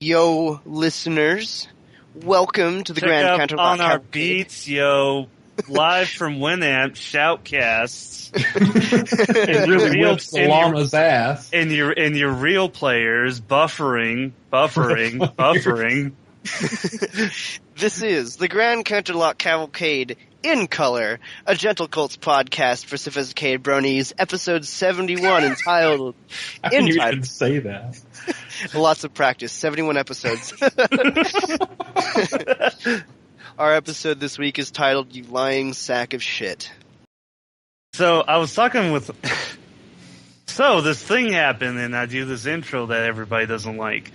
Yo, listeners, welcome to the Check Grand up Counter on our beats, yo. Live from Winamp, Shoutcasts. It really whips the llama's ass. And your real players, buffering. This is the Grand Counterlock Cavalcade in color, a Gentle Colts podcast for sophisticated bronies, episode 71, entitled... I knew you could say that. Lots of practice, 71 episodes. Our episode this week is titled, You Lying Sack of Shit. So, I was talking with... So, this thing happened, and I do this intro that everybody doesn't like.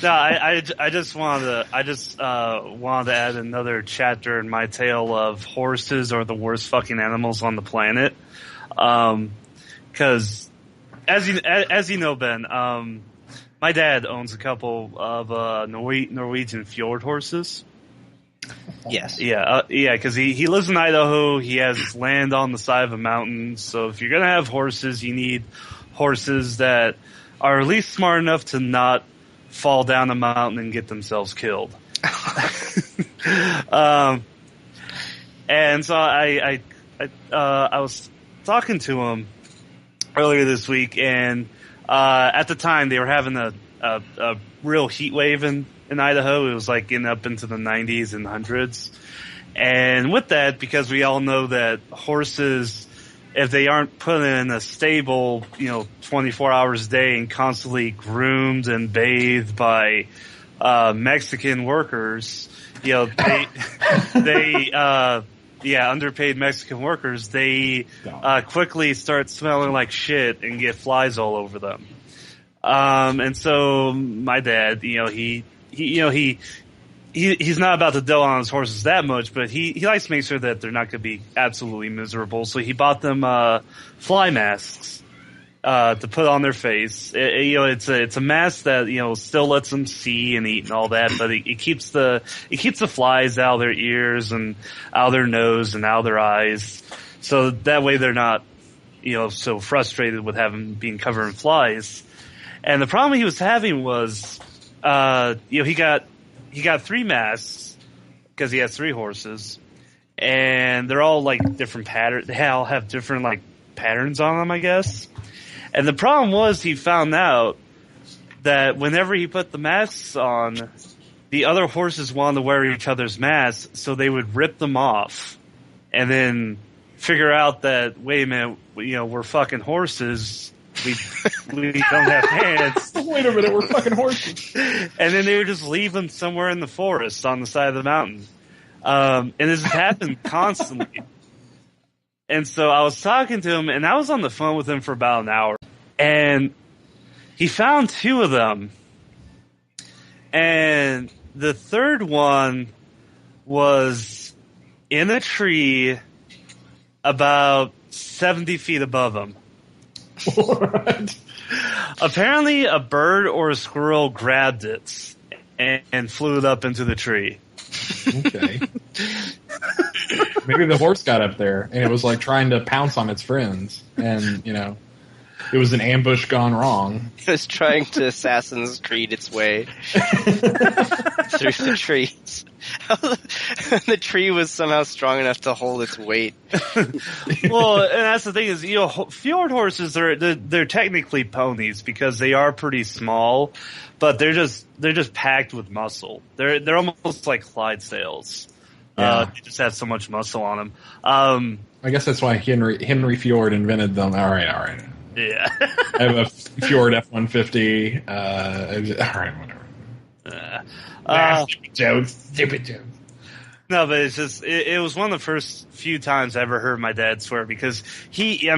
No, I just wanted to add another chapter in my tale of horses are the worst fucking animals on the planet. Because as you know, Ben, my dad owns a couple of Norwegian fjord horses. Yes. Yeah, because he lives in Idaho. He has land on the side of a mountain. So if you're gonna have horses, you need horses that are at least smart enough to not fall down a mountain and get themselves killed. And so I was talking to him earlier this week, and at the time they were having a real heat wave in Idaho. It was like getting up into the 90s and 100s. And with that, because we all know that horses, if they aren't put in a stable, 24 hours a day and constantly groomed and bathed by Mexican workers, underpaid Mexican workers, they quickly start smelling like shit and get flies all over them. And so my dad, he's not about to dote on his horses that much, but he likes to make sure that they're not going to be absolutely miserable. So he bought them fly masks to put on their face. It's a mask that still lets them see and eat and all that, but it keeps the flies out of their ears and out of their nose and out of their eyes. So that way they're not so frustrated with being covered in flies. And the problem he was having was he got 3 masks because he has 3 horses, and they're all like different patterns. They all have different like patterns on them, I guess. And the problem was he found out that whenever he put the masks on, the other horses wanted to wear each other's masks, so they would rip them off and then figure out that, wait a minute, we're fucking horses. We don't have hands. Wait a minute, we're fucking horses. And then they would just leave them somewhere in the forest on the side of the mountain. And this has happened constantly. And so I was talking to him, and I was on the phone with him for about an hour. And he found 2 of them. And the third one was in a tree about 70 feet above him. What? Apparently a bird or a squirrel grabbed it and flew it up into the tree. Okay. Maybe the horse got up there and it was like trying to pounce on its friends, and it was an ambush gone wrong. It was trying to Assassin's Creed its way through the trees. The tree was somehow strong enough to hold its weight. Well, and that's the thing is, fjord horses they're technically ponies because they are pretty small, but they're just packed with muscle. They're almost like Clydesdales. Yeah. They just have so much muscle on them. I guess that's why Henry Fjord invented them. All right. Yeah. I have a Fjord F-150. All right, whatever. Stupid jokes. No, but it's just it was one of the first few times I ever heard my dad swear, because he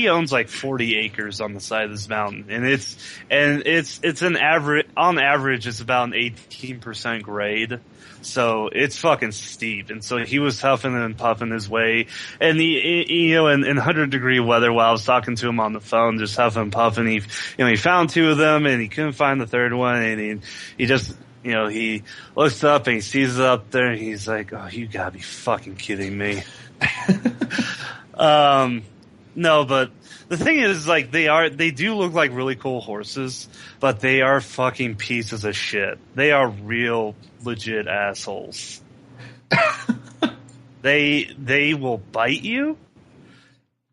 owns like 40 acres on the side of this mountain, and it's an average, on average it's about an 18% grade. So it's fucking steep, and so he was huffing and puffing his way, and in 100-degree weather, while I was talking to him on the phone, just huffing and puffing, he found 2 of them, and he couldn't find the third one, and he just, he looks up and he sees it up there, and he's like, "Oh, you gotta be fucking kidding me." No, but the thing is, like, they do look like really cool horses, but they are fucking pieces of shit. They are real, legit assholes. They will bite you.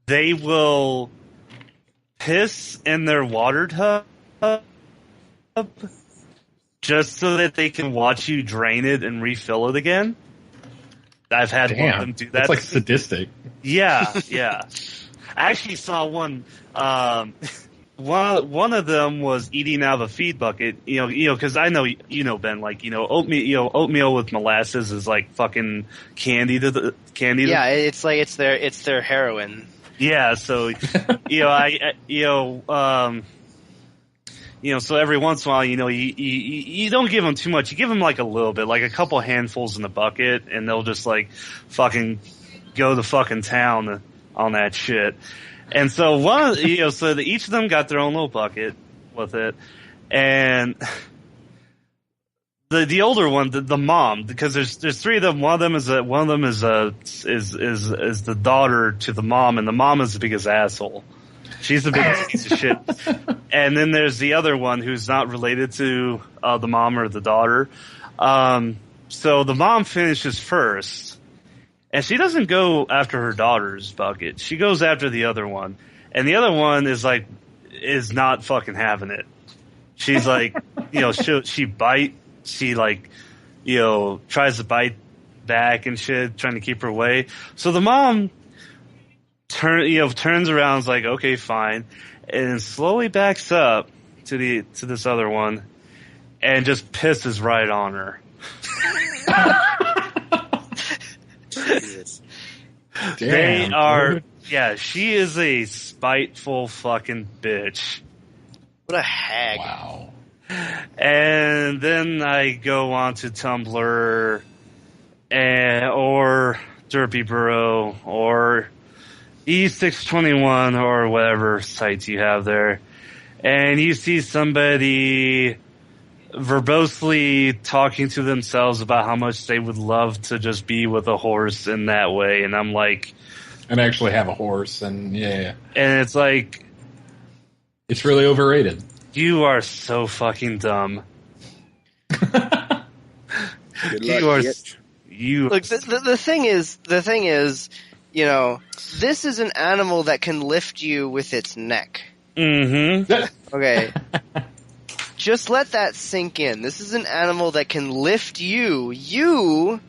They will piss in their water tub just so that they can watch you drain it and refill it again. I've had one of them do that. That's like sadistic. Yeah. I actually saw one. One of them was eating out of a feed bucket. Because I know Ben. Like, oatmeal with molasses is like fucking candy to the candy. Yeah, it's like it's their heroin. Yeah. So, so every once in a while, you don't give them too much. You give them like a little bit, like a couple handfuls in the bucket, and they'll just like fucking go to fucking town on that shit. And so each of them got their own little bucket with it, and the older one, the mom, because there's 3 of them. One of them is the daughter to the mom, and the mom is the biggest asshole. She's the biggest piece of shit. And then there's the other one who's not related to the mom or the daughter. So the mom finishes first. And she doesn't go after her daughter's bucket. She goes after the other one. And the other one is not fucking having it. She's like, she tries to bite back and shit, trying to keep her away. So the mom turns around and is like, okay, fine. And slowly backs up to this other one and just pisses right on her. Damn, she is a spiteful fucking bitch. What a hag. Wow. And then I go on to Tumblr or Derpy Burrow or E621 or whatever sites you have there, and you see somebody verbosely talking to themselves about how much they would love to just be with a horse in that way, and I'm like, and actually have a horse, and yeah. And it's like, it's really overrated. You are so fucking dumb. Good luck, Look, the thing is, this is an animal that can lift you with its neck. Mm-hmm. Okay. Just let that sink in. This is an animal that can lift you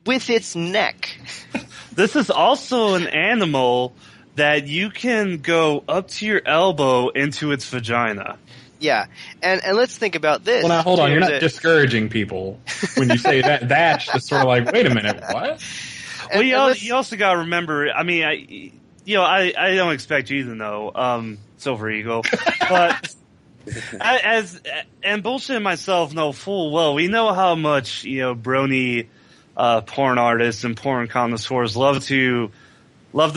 with its neck. This is also an animal that you can go up to your elbow into its vagina. Yeah, and let's think about this. Well, now hold on. You're not discouraging people when you say that. That's just sort of like, wait a minute, what? Well, you also got to remember. I mean, I don't expect you to know, Silver Eagle, but and bullshit myself know full well. We know how much brony porn artists and porn connoisseurs love to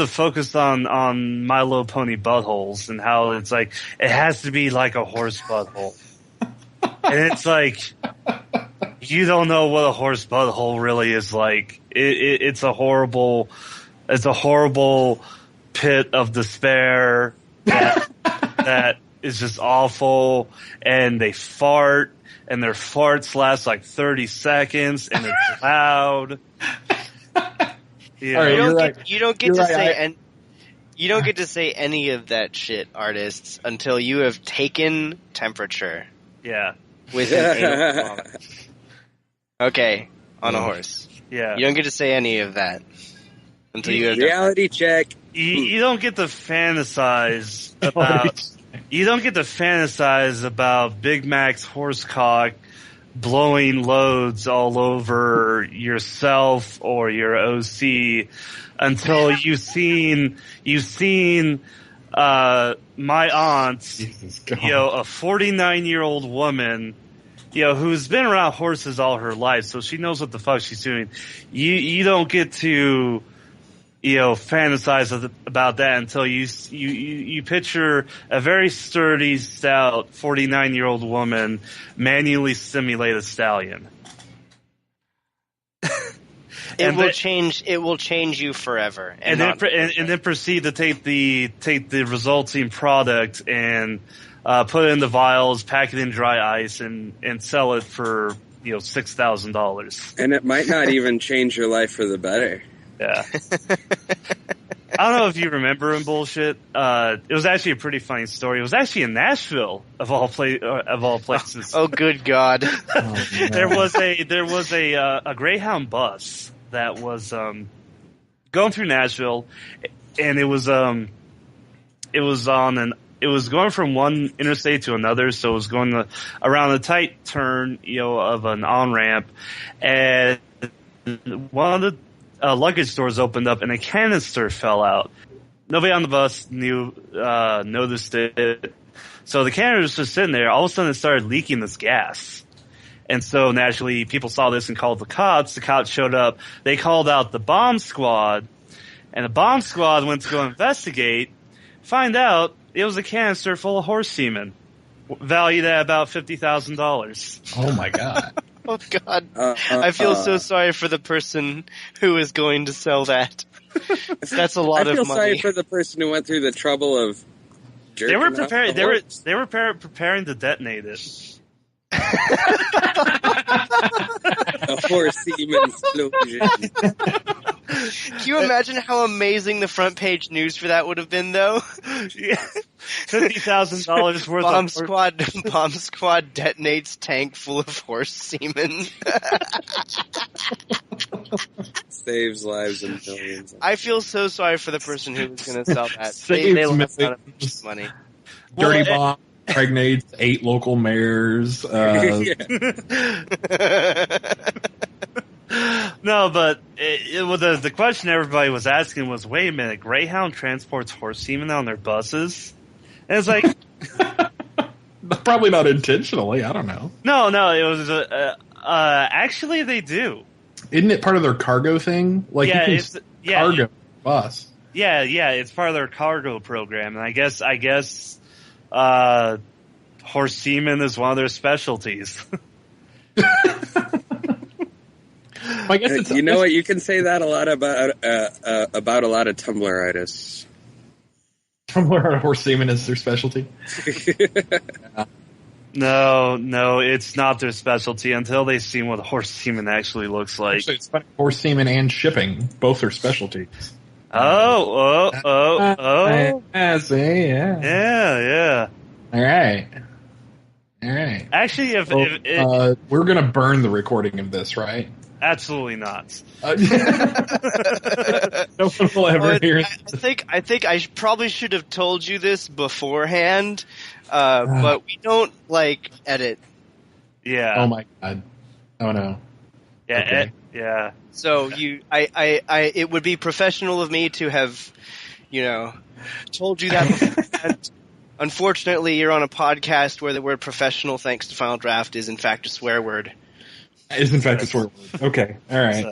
focus on My Little Pony buttholes and how it's like it has to be like a horse butthole, and it's like you don't know what a horse butthole really is like. It's a horrible pit of despair that is just awful, and they fart, and their farts last like 30 seconds, and it's loud. Yeah. You don't get to say any of that shit, artists, until you have taken temperature. Yeah. With an anal swab. Okay, on a horse. Yeah. You don't get to say any of that until you have reality check. You don't get to fantasize about. You don't get to fantasize about Big Mac's horse cock blowing loads all over yourself or your OC until you've seen my aunt, Jesus God. a 49-year-old woman, who's been around horses all her life, so she knows what the fuck she's doing. You don't get to, fantasize about that until you picture a very sturdy, stout 49-year-old woman manually stimulate a stallion. It will change you forever, and then proceed to take the resulting product and put it in the vials, pack it in dry ice, and sell it for $6,000. And it might not even change your life for the better. Yeah. I don't know if you remember in bullshit. It was actually a pretty funny story. It was actually in Nashville of all places. Oh, good God! Oh, no. There was a Greyhound bus that was going through Nashville, and it was going from one interstate to another, so it was going around a tight turn, of an on ramp, and one of the luggage doors opened up and a canister fell out. Nobody on the bus noticed it, so the canister was just sitting there. All of a sudden, it started leaking this gas. And so naturally, people saw this and called the cops. The cops showed up. They called out the bomb squad, and the bomb squad went to go investigate. Find out it was a canister full of horse semen, valued at about $50,000. Oh my God. Oh God! I feel so sorry for the person who is going to sell that. That's a lot of money. I feel sorry for the person who went through the trouble of. They were preparing. They were preparing to detonate it. A horse semen explosion. Can you imagine how amazing the front page news for that would have been, though? Yeah. $50,000 worth Bomb of squad detonates tank full of horse semen. Saves lives and millions. I feel so sorry for the person who was going to sell that. Saves They lost out millions. of money. Dirty Bomb impregnates 8 local mayors. No, but the question everybody was asking was, wait a minute, Greyhound transports horse semen on their buses? And it's like... Probably not intentionally, I don't know. No, it was... actually, they do. Isn't it part of their cargo thing? Like, Yeah, you can cargo bus. Yeah, it's part of their cargo program, and I guess horse semen is one of their specialties. I guess it's, you know what? You can say that a lot about a lot of Tumblr artists. Tumblr horse semen is their specialty. No, it's not their specialty until they've seen what horse semen actually looks like. Actually, it's funny. Horse semen and shipping, both are specialties. Oh. I see, yeah. Yeah. All right. Actually, if we're going to burn the recording of this, right? absolutely not. No one will ever hear it. I think I probably should have told you this beforehand, but we don't edit. Yeah. Oh my God. Oh no. Yeah. Okay. Yeah. So it would be professional of me to have, told you that beforehand. Unfortunately, you're on a podcast where the word professional, thanks to Final Draft, is in fact a swear word. Is in fact a swear word. Okay. All right.